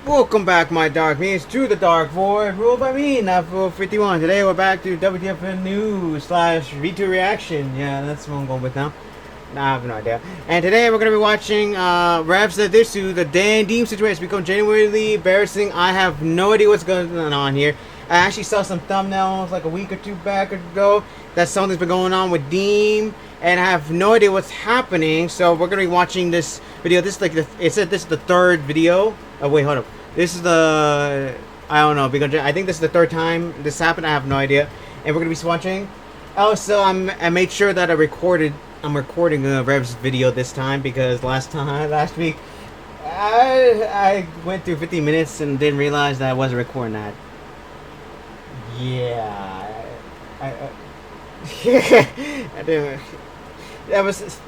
Welcome back, my dark means, to the Dark Void, ruled by me, Not51. Today we're back to WTF news slash Vtuber Reaction. Yeah, that's what I'm going with now. Nah, I have no idea. And today we're going to be watching Raps the Desu, the Deme situation. It's become genuinely embarrassing. I have no idea what's going on here. I actually saw some thumbnails like a week or two back ago that something's been going on with Deme, and I have no idea what's happening. So we're going to be watching this video. This is like it said this is the third video. Oh wait, hold up. This is the, I don't know, because I think this is the third time this happened. I have no idea. And we're going to be watching. Also, I made sure that I'm recording Rev's video this time, because last week, I went through 15 minutes and didn't realize that I wasn't recording that. Yeah. I didn't. That was...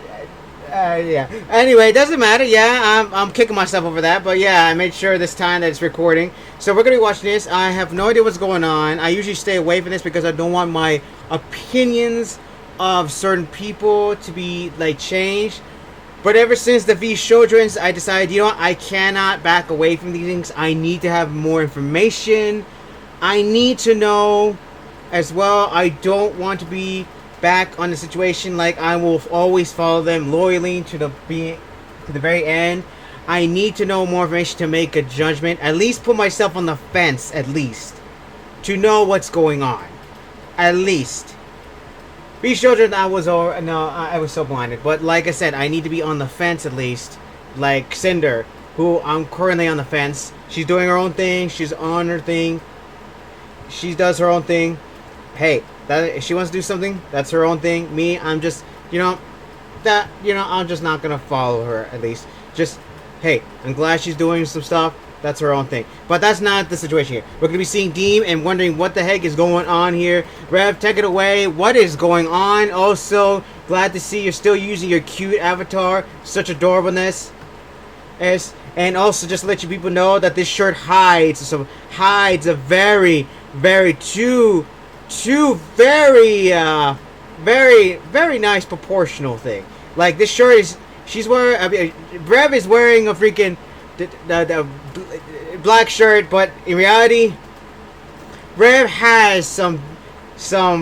yeah. Anyway, it doesn't matter. Yeah, I'm kicking myself over that. But yeah, I made sure this time that it's recording. So we're going to be watching this. I have no idea what's going on. I usually stay away from this because I don't want my opinions of certain people to be, like, changed. But ever since the V Children's, I decided, you know what? I cannot back away from these things. I need to have more information. I need to know as well. I don't want to be back on the situation like I will always follow them loyally to the very end. I need to know more information to make a judgment. At least put myself on the fence, at least, to know what's going on. At least. These children, I was so blinded. But like I said, I need to be on the fence at least. Like Cinder, who I'm currently on the fence. She's doing her own thing. She's on her thing. She does her own thing. Hey, that if she wants to do something, that's her own thing. Me, I'm just, I'm just not gonna follow her, at least. Just, hey, I'm glad she's doing some stuff. That's her own thing. But that's not the situation here. We're gonna be seeing Deme and wondering what the heck is going on here. Rev, take it away. What is going on? Also, glad to see you're still using your cute avatar. Such adorableness. And also, just to let you people know that this shirt hides a very, very very nice proportional thing. Like, this shirt is, Rev is wearing a freaking the black shirt, but in reality, Rev has some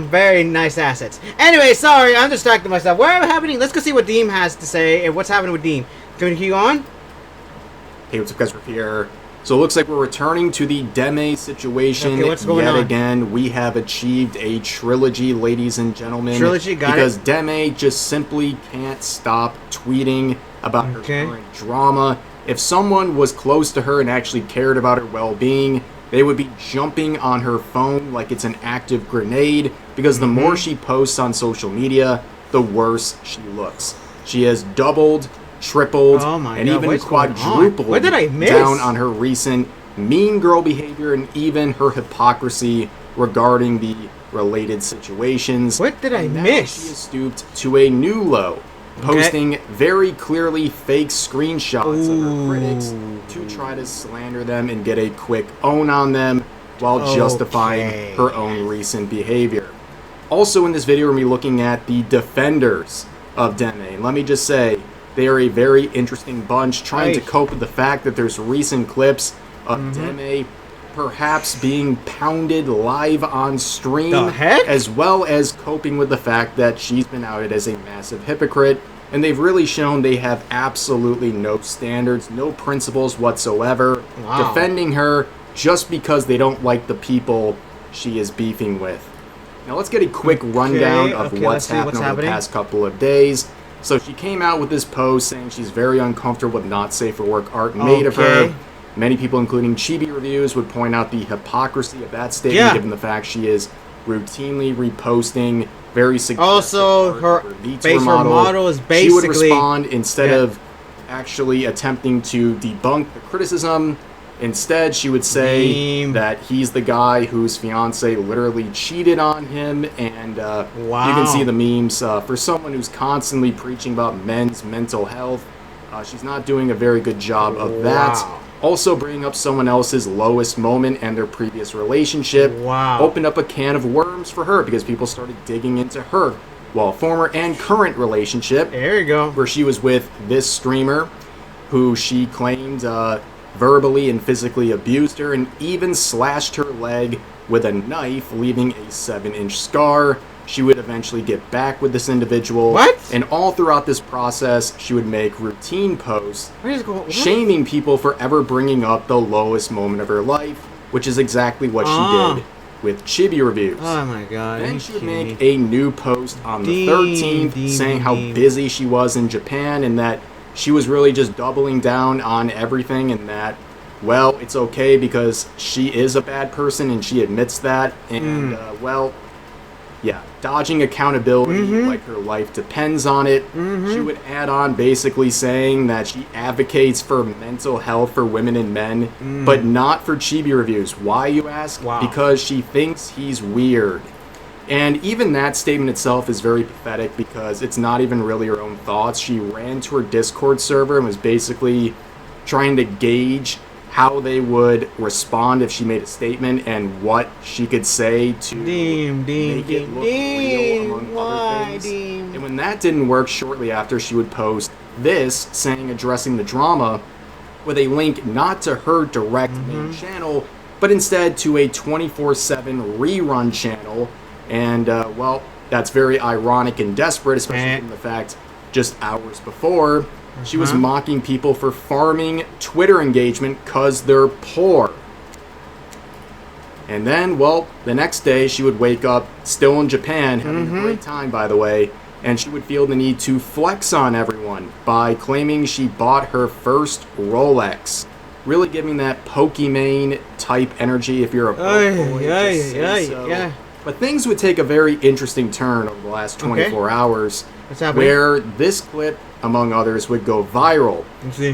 very nice assets. Anyway, sorry, I'm distracting myself. What is happening? Let's go see what Deme has to say and what's happening with Deme. Can we keep on? Hey, what's up, guys? We're here. So it looks like we're returning to the Deme situation. Okay, what's going on? Yet again, we have achieved a trilogy, ladies and gentlemen. Trilogy, got it. Because Deme just simply can't stop tweeting about her current drama. If someone was close to her and actually cared about her well-being, they would be jumping on her phone like it's an active grenade, because the more she posts on social media, the worse she looks. She has doubled, tripled, and even quadrupled what did I miss? Down on her recent mean girl behavior and even her hypocrisy regarding the related situations. What did I miss? She has stooped to a new low, posting very clearly fake screenshots of her critics to try to slander them and get a quick own on them while justifying her own recent behavior. Also in this video, we're going to be looking at the defenders of Deme. And let me just say, they are a very interesting bunch, trying to cope with the fact that there's recent clips of Deme perhaps being pounded live on stream, as well as coping with the fact that she's been outed as a massive hypocrite, and they've really shown they have absolutely no standards, no principles whatsoever, defending her just because they don't like the people she is beefing with. Now let's get a quick rundown of what's happened over the past couple of days. So she came out with this post saying she's very uncomfortable with not safe for work art made of her. Many people, including Chibi Reviews, would point out the hypocrisy of that statement, given the fact she is routinely reposting very suggestive also her model is basically, she would respond instead of actually attempting to debunk the criticism. Instead, she would say that he's the guy whose fiance literally cheated on him, and you can see the memes. For someone who's constantly preaching about men's mental health, she's not doing a very good job of that. Also bringing up someone else's lowest moment and their previous relationship opened up a can of worms for her, because people started digging into her former and current relationship. There you go. Where she was with this streamer who she claimed verbally and physically abused her, and even slashed her leg with a knife, leaving a 7-inch scar. She would eventually get back with this individual. What? And all throughout this process, she would make routine posts What? shaming people for ever bringing up the lowest moment of her life, which is exactly what she did with Chibi Reviews. Oh my god. Then she would make a new post on the 13th saying how busy she was in Japan and that she was really just doubling down on everything and that, well, it's okay because she is a bad person and she admits that. And, well, yeah, dodging accountability like her life depends on it. She would add on basically saying that she advocates for mental health for women and men, but not for Chibi Reviews. Why, you ask? Wow. Because she thinks he's weird. And even that statement itself is very pathetic because it's not even really her own thoughts. She ran to her Discord server and was basically trying to gauge how they would respond if she made a statement and what she could say to make it look real, among other things. And when that didn't work, shortly after, she would post this, saying addressing the drama, with a link not to her direct main channel, but instead to a 24/7 rerun channel. And, well, that's very ironic and desperate, especially from the fact just hours before, she was mocking people for farming Twitter engagement because they're poor. And then, well, the next day she would wake up, still in Japan, having a great time, by the way, and she would feel the need to flex on everyone by claiming she bought her first Rolex. Really giving that Pokimane type energy if you're a boy. But things would take a very interesting turn over the last 24 hours, where this clip, among others, would go viral.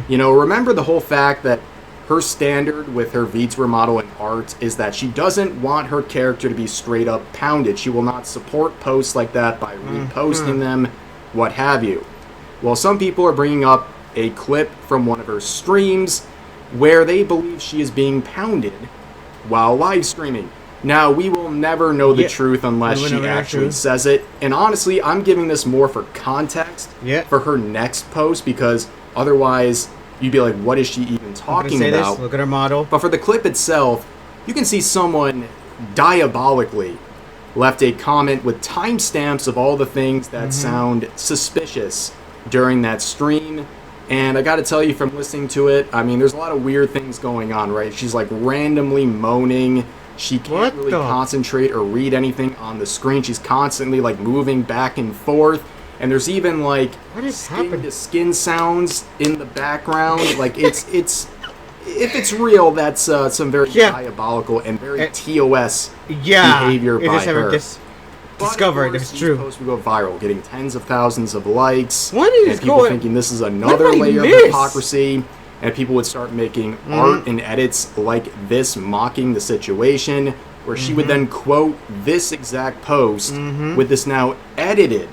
You know, remember the whole fact that her standard with her Vtuber model in art is that she doesn't want her character to be straight up pounded. She will not support posts like that by reposting them, what have you. Well, some people are bringing up a clip from one of her streams where they believe she is being pounded while live streaming. Now, we will never know the truth unless she actually says it. And honestly, I'm giving this more for context for her next post, because otherwise you'd be like, what is she even talking about? Look at her model. But for the clip itself, you can see someone diabolically left a comment with timestamps of all the things that sound suspicious during that stream. And I gotta tell you, from listening to it, I mean, there's a lot of weird things going on, right? She's like randomly moaning. She can't really concentrate or read anything on the screen. She's constantly like moving back and forth. And there's even like skin to skin sounds in the background. Like it's if it's real, that's some very diabolical and very TOS behavior by her. Discovered if it's true. Posts would go viral, getting tens of thousands of likes. What is and people thinking this is another layer of hypocrisy. And people would start making art and edits like this, mocking the situation, where she would then quote this exact post with this now edited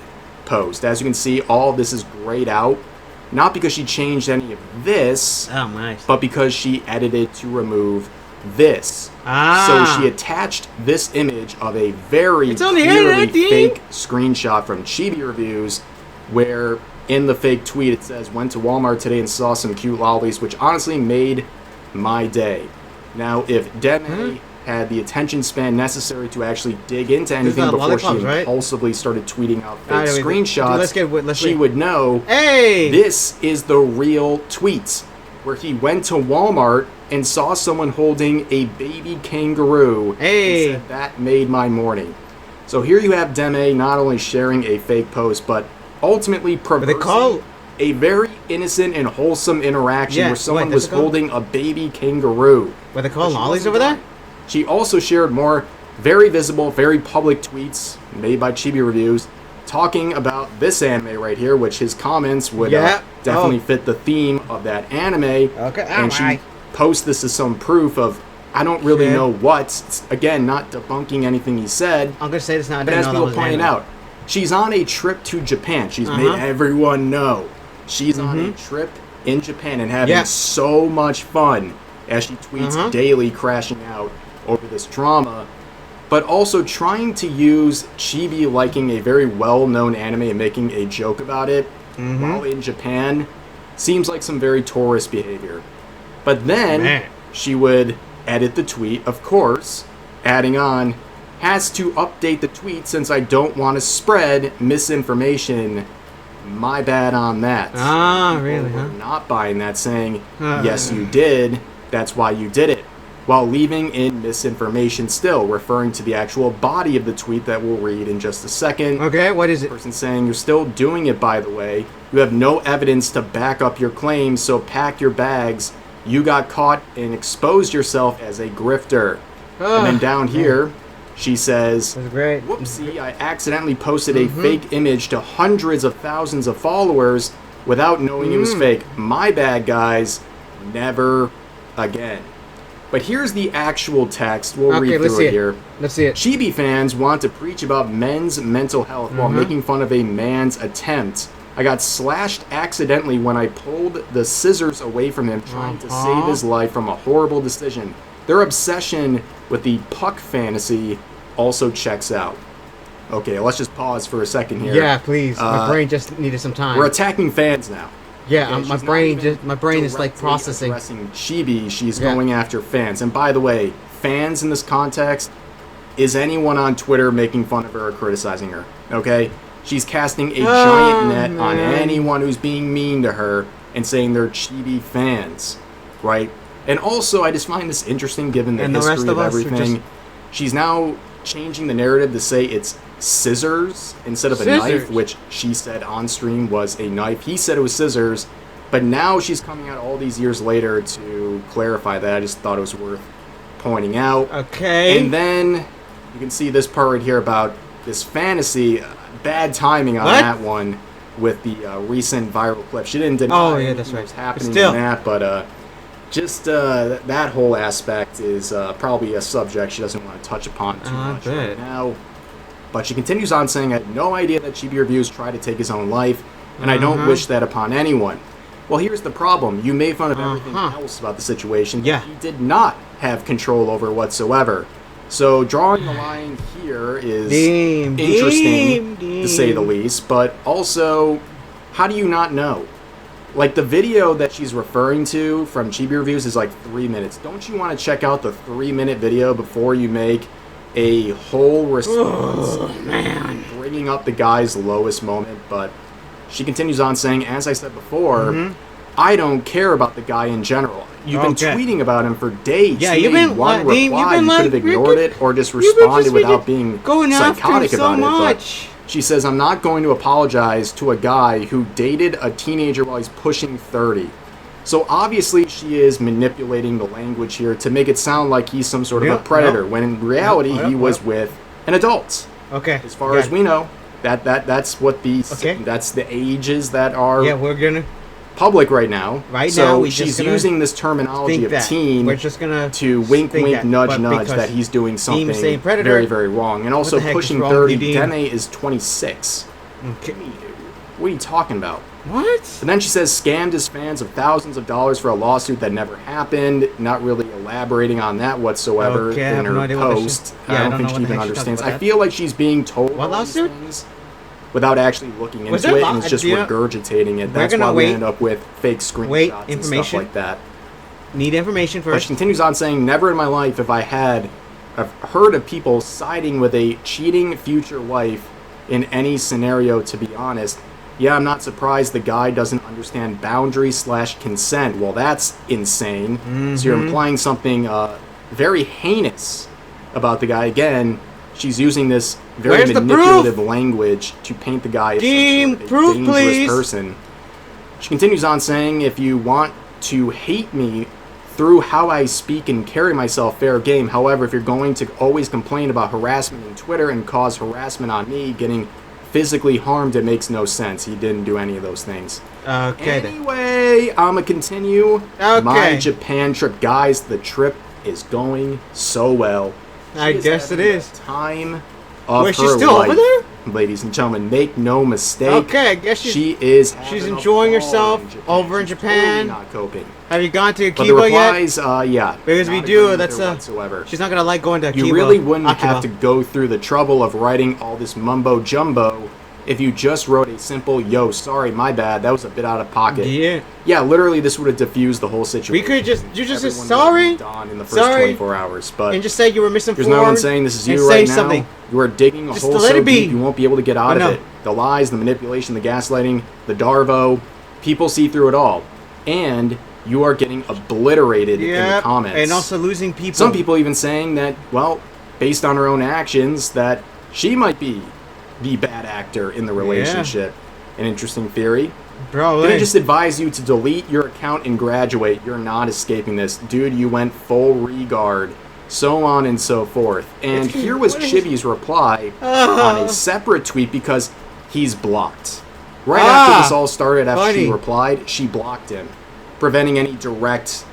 post. As you can see, all of this is grayed out, not because she changed any of this, but because she edited to remove this. So she attached this image of a very clearly fake screenshot from Chibi Reviews, where in the fake tweet it says, went to Walmart today and saw some cute lollies, which honestly made my day. Now, if Deme had the attention span necessary to actually dig into anything before she impulsively started tweeting out fake screenshots, she would know this is the real tweets, where he went to Walmart and saw someone holding a baby kangaroo and said, that made my morning. So here you have Deme not only sharing a fake post, but ultimately proposing a very innocent and wholesome interaction where someone was holding a baby kangaroo. What they call lollies over there? She also shared more very visible, very public tweets made by Chibi Reviews talking about this anime right here, which his comments would definitely fit the theme of that anime. And she posts this as some proof of, I don't really know what. It's, again, not debunking anything he said. I'm going to say this now. But as people pointed out, she's on a trip to Japan. She's made everyone know. She's on a trip in Japan and having so much fun as she tweets daily, crashing out over this drama, but also trying to use Chibi liking a very well-known anime and making a joke about it while in Japan seems like some very tourist behavior. But then Man. she would edit the tweet, of course, adding on, has to update the tweet since I don't want to spread misinformation. My bad on that. Ah, People really, were huh? not buying that, saying, yes, you did. That's why you did it. While leaving in misinformation still, referring to the actual body of the tweet that we'll read in just a second. Okay, what is it? Person saying, you're still doing it, by the way. You have no evidence to back up your claims, so pack your bags. You got caught and exposed yourself as a grifter. And then down here, she says, That's great. whoopsie, I accidentally posted a fake image to hundreds of thousands of followers without knowing it was fake. My bad, guys. Never again. But here's the actual text. We'll read through it here. Let's see it. Chibi fans want to preach about men's mental health while making fun of a man's attempt. I got slashed accidentally when I pulled the scissors away from him trying to save his life from a horrible decision. Their obsession with the puck fantasy also checks out. Okay, let's just pause for a second here. Yeah, please. My brain just needed some time. We're attacking fans now. Yeah, Okay, my she's brain not even is like directly processing. addressing Chibi, she's going after fans. And by the way, fans in this context is anyone on Twitter making fun of her or criticizing her. Okay? She's casting a giant net on anyone who's being mean to her and saying they're Chibi fans. Right? And also, I just find this interesting given the history of everything. She's now changing the narrative to say it's scissors instead of a knife, which she said on stream was a knife. He said it was scissors, but now she's coming out all these years later to clarify that. I just thought it was worth pointing out. Okay. And then you can see this part right here about this fantasy. Bad timing on that one with the recent viral clip. She didn't deny that's right. what was happening Still. in that, but just that whole aspect is probably a subject she doesn't want to touch upon too much right now. But she continues on saying, I had no idea that Chibi Reviews tried to take his own life, and I don't wish that upon anyone. Well, here's the problem. You made fun of everything else about the situation that he did not have control over whatsoever. So drawing the line here is interesting, to say the least. But also, how do you not know? Like, the video that she's referring to from Chibi Reviews is like 3 minutes. Don't you want to check out the 3-minute video before you make a whole response, bringing up the guy's lowest moment? But she continues on saying, as I said before, I don't care about the guy in general. You've been tweeting about him for days. Yeah, you've been one reply. You could have ignored it or just responded without being psychotic about it. But she says, I'm not going to apologize to a guy who dated a teenager while he's pushing 30. So obviously she is manipulating the language here to make it sound like he's some sort of a predator, when in reality he was with an adult. Okay. As far as we know, that's what that's the ages that are we're gonna public right now. So she's using this terminology of teen to wink, wink, nudge, nudge that he's doing something very, very wrong. And also pushing 30. Deme is 26. Okay. What are you talking about? What? And then she says scammed his fans of thousands of dollars for a lawsuit that never happened, not really elaborating on that whatsoever in her post. I don't think she even understands. I feel like she's being told all these things without actually looking into it, and it's just regurgitating it. That's why we end up with fake screenshots and stuff like that. Need information first. But she continues on saying, never in my life have I heard of people siding with a cheating future wife in any scenario, to be honest. Yeah, I'm not surprised the guy doesn't understand boundaries/consent. Well, that's insane. So you're implying something very heinous about the guy. Again, she's using this very manipulative language to paint the guy as a dangerous person. She continues on saying, if you want to hate me through how I speak and carry myself, fair game. However, if you're going to always complain about harassment on Twitter and cause harassment on me, getting physically harmed, it makes no sense. He didn't do any of those things. Okay. Anyway, I'ma continue my Japan trip. Guys, the trip is going so well. I guess it is. Time of Wait, her she's still life, over there? ladies and gentlemen. Make no mistake. Okay, I guess she's enjoying herself over in Japan. Totally not coping. Have you gone to But Akiba the replies, yet? Yeah. Because we do. That's whatsoever. She's not gonna like going to Akiba. You really wouldn't have to go through the trouble of writing all this mumbo jumbo if you just wrote a simple, yo, sorry, my bad, that was a bit out of pocket. Yeah. Yeah, literally, this would have diffused the whole situation. We could just, you just say Everyone sorry, would have moved on in the first 24 hours, but and just say you were misinformed. there's no one saying this is you and right say now. something. You are digging a Just hole let so it be. deep you won't be able to get out I know. of it. The lies, the manipulation, the gaslighting, the Darvo, people see through it all. And you are getting obliterated in the comments. And also losing people. Some people even saying that, well, based on her own actions, that she might be the bad actor in the relationship. An interesting theory. Bro, Did I just advise you to delete your account and graduate? You're not escaping this. Dude, you went full regard. So on and so forth. And here was Chibi's reply on a separate tweet because he's blocked. Right after this all started, after she replied, she blocked him, preventing any direct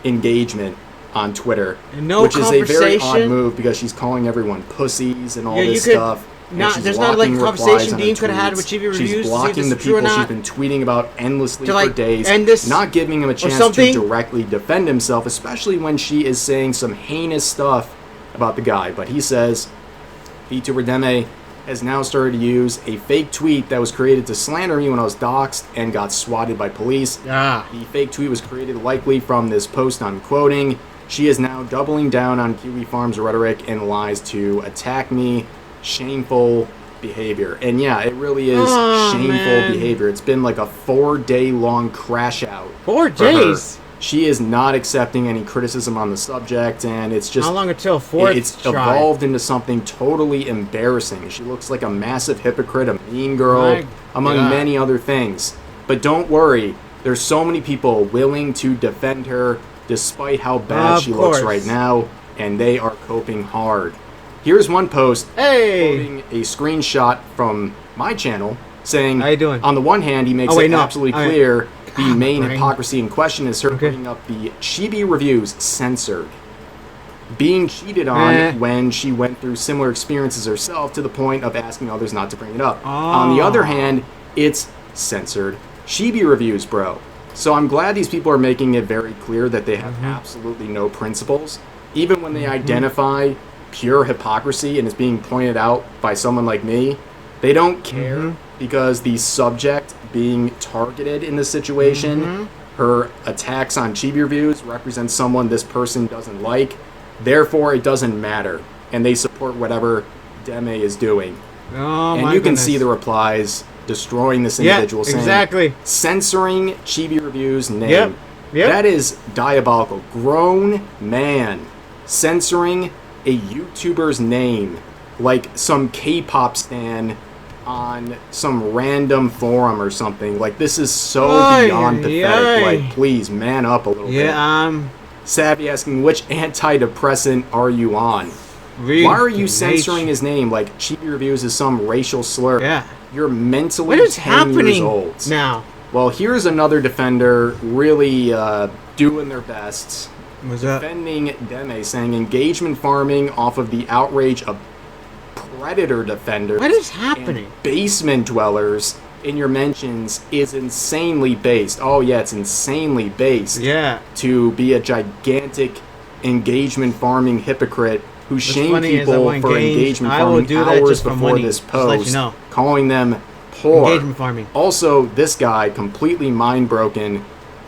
engagement on Twitter. No which is a very odd conversation? move because she's calling everyone pussies and all Yeah, this you could- stuff. There's not like a conversation Dean could have had with Chibi Reviews. She's blocking the people she's been tweeting about endlessly to, for like, days, end this not giving him a chance to something. directly defend himself, especially when she is saying some heinous stuff about the guy. But he says, Vtuber Deme has now started to use a fake tweet that was created to slander me when I was doxxed and got swatted by police. The fake tweet was created likely from this post I'm quoting. She is now doubling down on Kiwi Farm's rhetoric and lies to attack me. Shameful behavior. And yeah, it really is shameful behavior. It's been like a 4-day-long crash out. 4 days? She is not accepting any criticism on the subject, and it's just... How long until fourth It's try? evolved into something totally embarrassing. She looks like a massive hypocrite, a mean girl, among many other things. But don't worry, there's so many people willing to defend her despite how bad she looks right now, and they are coping hard. Here's one post quoting a screenshot from my channel saying, how you doing? On the one hand, he makes it absolutely clear the main hypocrisy in question is her bringing up the Chibi Reviews censored. Being cheated on when she went through similar experiences herself to the point of asking others not to bring it up. On the other hand, it's censored Chibi Reviews, bro. So I'm glad these people are making it very clear that they have absolutely no principles. Even when they identify pure hypocrisy and is being pointed out by someone like me, they don't care because the subject being targeted in this situation, her attacks on Chibi Reviews represent someone this person doesn't like, therefore it doesn't matter, and they support whatever Deme is doing. And you can see the replies destroying this individual, saying, censoring Chibi Reviews' name. That is diabolical. Grown man censoring a YouTuber's name like some K-pop stan on some random forum or something. Like, this is so beyond pathetic. Like, please man up a little bit. Savvy asking, which antidepressant are you on? Why are you censoring his name? Like, Chibi Reviews is some racial slur. You're mentally 10 years old now. Well, here's another defender really doing their best. Defending Deme, saying engagement farming off of the outrage of predator defenders and basement dwellers in your mentions is insanely based. Oh yeah, it's insanely based. To be a gigantic engagement farming hypocrite who shamed people for engagement farming hours before this post, calling them poor. Engagement farming. Also, this guy completely mind broken,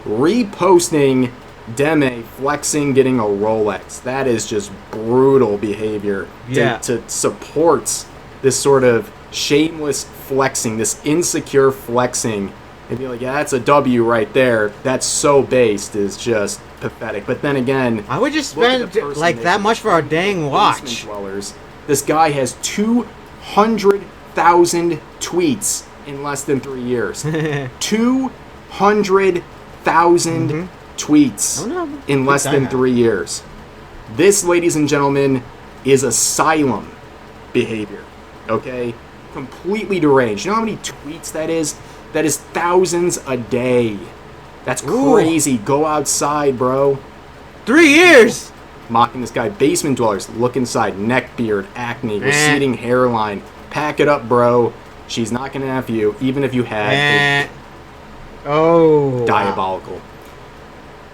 reposting Deme flexing getting a Rolex. That is just brutal behavior to support this sort of shameless flexing, this insecure flexing, and be like, yeah, that's a W right there. That's so based, is just pathetic. But then again, I would just spend like that much for a dang watch. Dwellers. This guy has 200,000 tweets in less than 3 years. 200,000 tweets in less than 3 years. This, ladies and gentlemen, is asylum behavior. Okay? Completely deranged. You know how many tweets that is? That is thousands a day. That's crazy. Go outside, bro. 3 years! Mocking this guy. Basement dwellers. Look inside. Neck beard. Acne. Receding hairline. Pack it up, bro. She's not gonna F you, even if you had diabolical.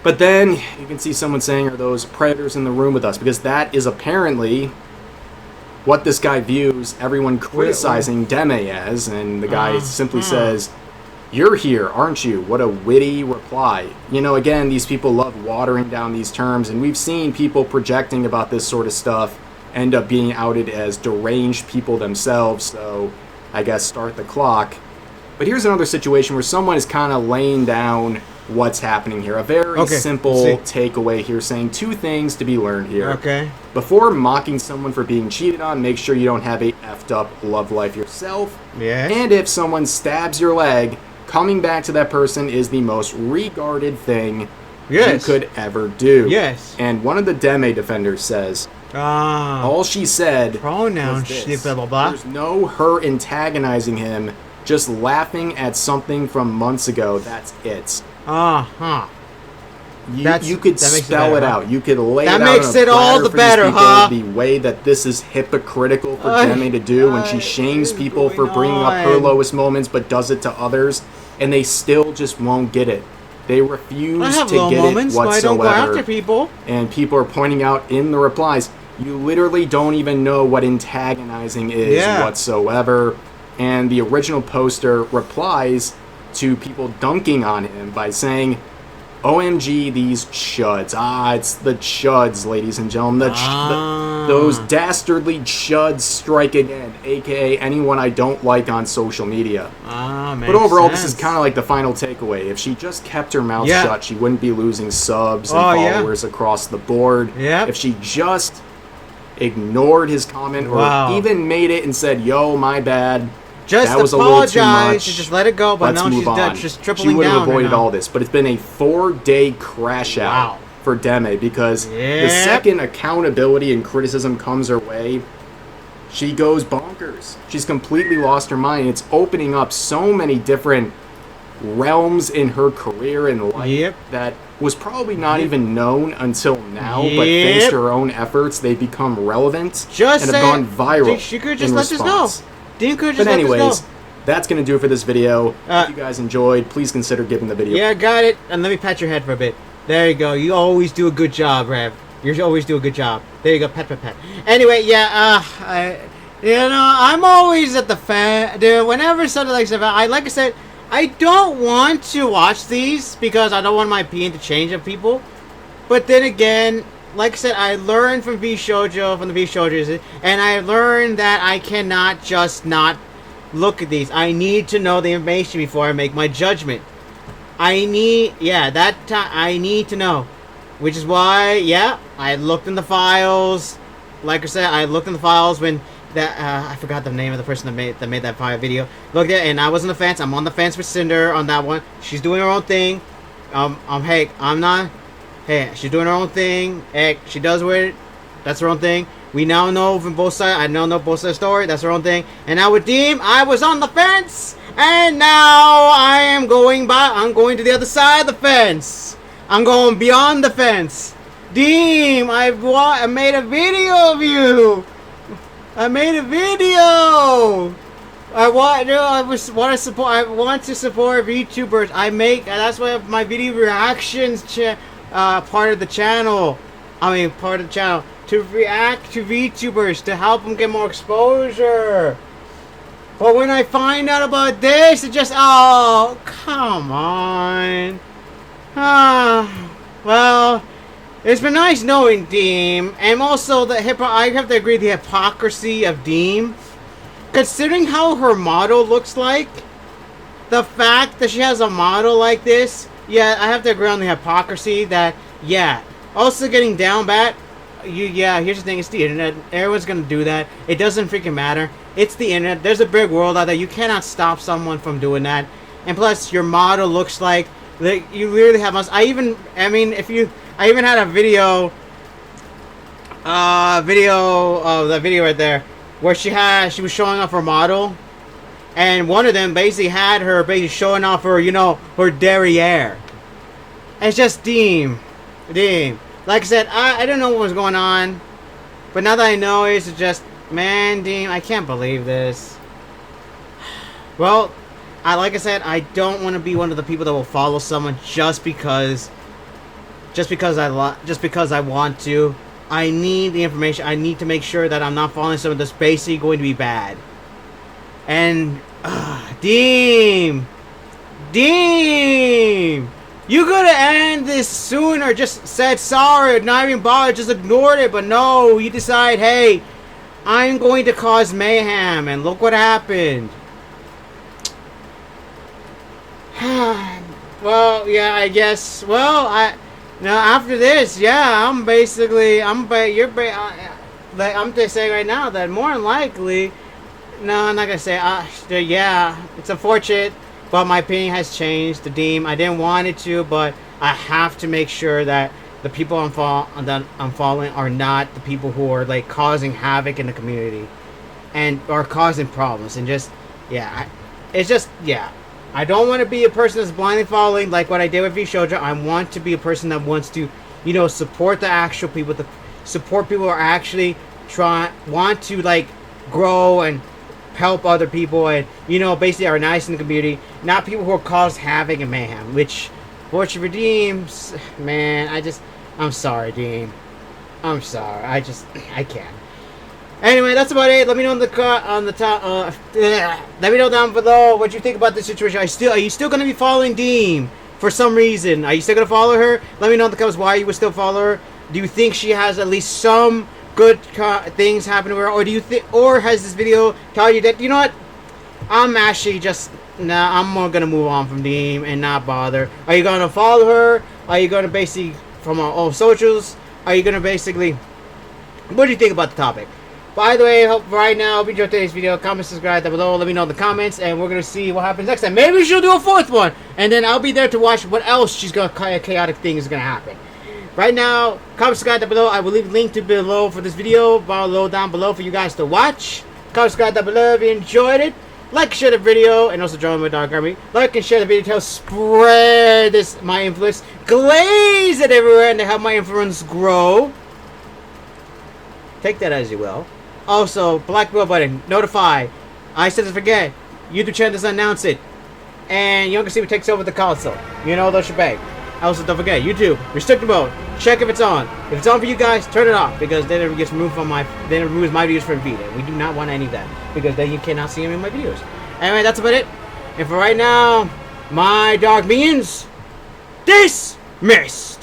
But then you can see someone saying, are those predators in the room with us? Because that is apparently what this guy views everyone criticizing Deme as, and the guy simply says, "You're here, aren't you?" What a witty reply. You know, again, these people love watering down these terms, and we've seen people projecting about this sort of stuff end up being outed as deranged people themselves, so I guess start the clock. But here's another situation where someone is kind of laying down what's happening here. A very simple takeaway here, saying two things to be learned here. Okay. Before mocking someone for being cheated on, make sure you don't have a effed up love life yourself. Yeah. And if someone stabs your leg, coming back to that person is the most regarded thing you could ever do. Yes. And one of the Deme defenders says, all she said pronouns, was this, blah, blah, blah. There's no her antagonizing him, just laughing at something from months ago. That's it. You could spell it out. You could lay it out. That makes it all the better, The way that this is hypocritical for Deme to do when she shames people for bringing up her lowest moments, but does it to others, and they still just won't get it. They refuse to get it whatsoever. I don't go after people. And people are pointing out in the replies, you literally don't even know what antagonizing is whatsoever. And the original poster replies to people dunking on him by saying, OMG, these chuds. It's the chuds, ladies and gentlemen. Those dastardly chuds strike again, aka anyone I don't like on social media. But overall, this is kind of like the final takeaway. If she just kept her mouth shut, she wouldn't be losing subs and followers across the board. If she just ignored his comment or even made it and said, yo, my bad. Just that was apologize, a little too much. Just let it go, but Let's now move she's on. just tripling she would have down avoided all this, but it's been a 4-day crash out for Deme because the second accountability and criticism comes her way, she goes bonkers. She's completely lost her mind. It's opening up so many different realms in her career and life that was probably not even known until now, but thanks to her own efforts, they've become relevant and have gone viral. She could just let us know. But anyways, that's going to do it for this video. If you guys enjoyed, please consider giving the video. Yeah, got it. And let me pat your head for a bit. There you go. You always do a good job, Rev. You always do a good job. There you go. Pat, pat, pat. Anyway, I'm always at the fan. Dude, whenever something like that, like I said, I don't want to watch these because I don't want my opinion to change of people. But then again, like I said, I learned from the V Shoujos, and I learned that I cannot just not look at these. I need to know the information before I make my judgment. I need to know. Which is why, I looked in the files. Like I said, I looked in the files when I forgot the name of the person that made that video. Looked at it, and I was on the fence. I'm on the fence with Cinder on that one. She's doing her own thing. Hey, she's doing her own thing. Hey, she does with it. That's her own thing. We now know from both sides. I now know both sides of the story. That's her own thing. And now with Deme, I was on the fence. And now I am going by. I'm going to the other side of the fence. I'm going beyond the fence. Deme, I made a video of you. I made a video. I want to support VTubers. That's why my video reactions part of the channel. To react to VTubers to help them get more exposure. But when I find out about this, it just come on. Well, it's been nice knowing Deme, and also I have to agree the hypocrisy of Deme, considering how her model looks like. The fact that she has a model like this. Yeah, I have to agree on the hypocrisy that, also getting down bad, here's the thing, it's the internet, everyone's gonna do that, it doesn't freaking matter, it's the internet, there's a big world out there, you cannot stop someone from doing that, and plus, your model looks like you literally have, I even had a video of that video right there, where she was showing off her model, and one of them basically had her showing off her, her derriere. It's just Deme. Like I said, I don't know what was going on, but now that I know, it's just, man, Deme, I can't believe this. Well, like I said, I don't want to be one of the people that will follow someone just because I want to. I need the information. I need to make sure that I'm not following someone that's basically going to be bad. And Deme, you could have ended this soon, or just said sorry, or not even bothered, just ignored it. But no, you decide, hey, I'm going to cause mayhem, and look what happened. Well, yeah, I guess. Well, after this, yeah, I'm just saying right now that more than likely, no, I'm not gonna say. Yeah, it's unfortunate, but my opinion has changed. The Deme, I didn't want it to, but I have to make sure that the people I'm following are not the people who are like causing havoc in the community, and are causing problems, and just it's just I don't want to be a person that's blindly following like what I did with Vtuber. I want to be a person that wants to, support the actual people, support people who are actually want to like grow and help other people, and basically are nice in the community, not people who cause havoc and mayhem. Which, fortunately for Deme, man, I'm sorry, Deme. I'm sorry. I can't. Anyway, that's about it. Let me know let me know down below what you think about this situation. Are you still gonna be following Deme for some reason? Are you still gonna follow her? Let me know in the comments why you would still follow her. Do you think she has at least some good things happening to her, or do you think, or has this video tell you that what? I'm actually I'm gonna move on from Deme and not bother. Are you gonna follow her? Are you gonna basically from our socials? Are you gonna basically? What do you think about the topic? By the way, hope you enjoyed today's video. Comment, subscribe down below. Let me know in the comments, and we're gonna see what happens next time. Maybe she'll do a fourth one, and then I'll be there to watch what else chaotic thing is gonna happen. Right now, comment, subscribe down below. I will leave a link below for this video, down below for you guys to watch. Comment, subscribe down below if you enjoyed it. Like, share the video, and also join my dog army. Like and share the video to help spread my influence, glaze it everywhere, and to help my influence grow. Take that as you will. Also, black bell button, notify. I said to forget. YouTube channel doesn't announce it. And you can see what takes over the console. Those shebang. Also, don't forget, YouTube, restricted mode. Check if it's on. If it's on for you guys, turn it off. Because then it gets removed then it removes my videos from feed. And we do not want any of that. Because then you cannot see them in my videos. Anyway, that's about it. And for right now, my dog minions, dismissed.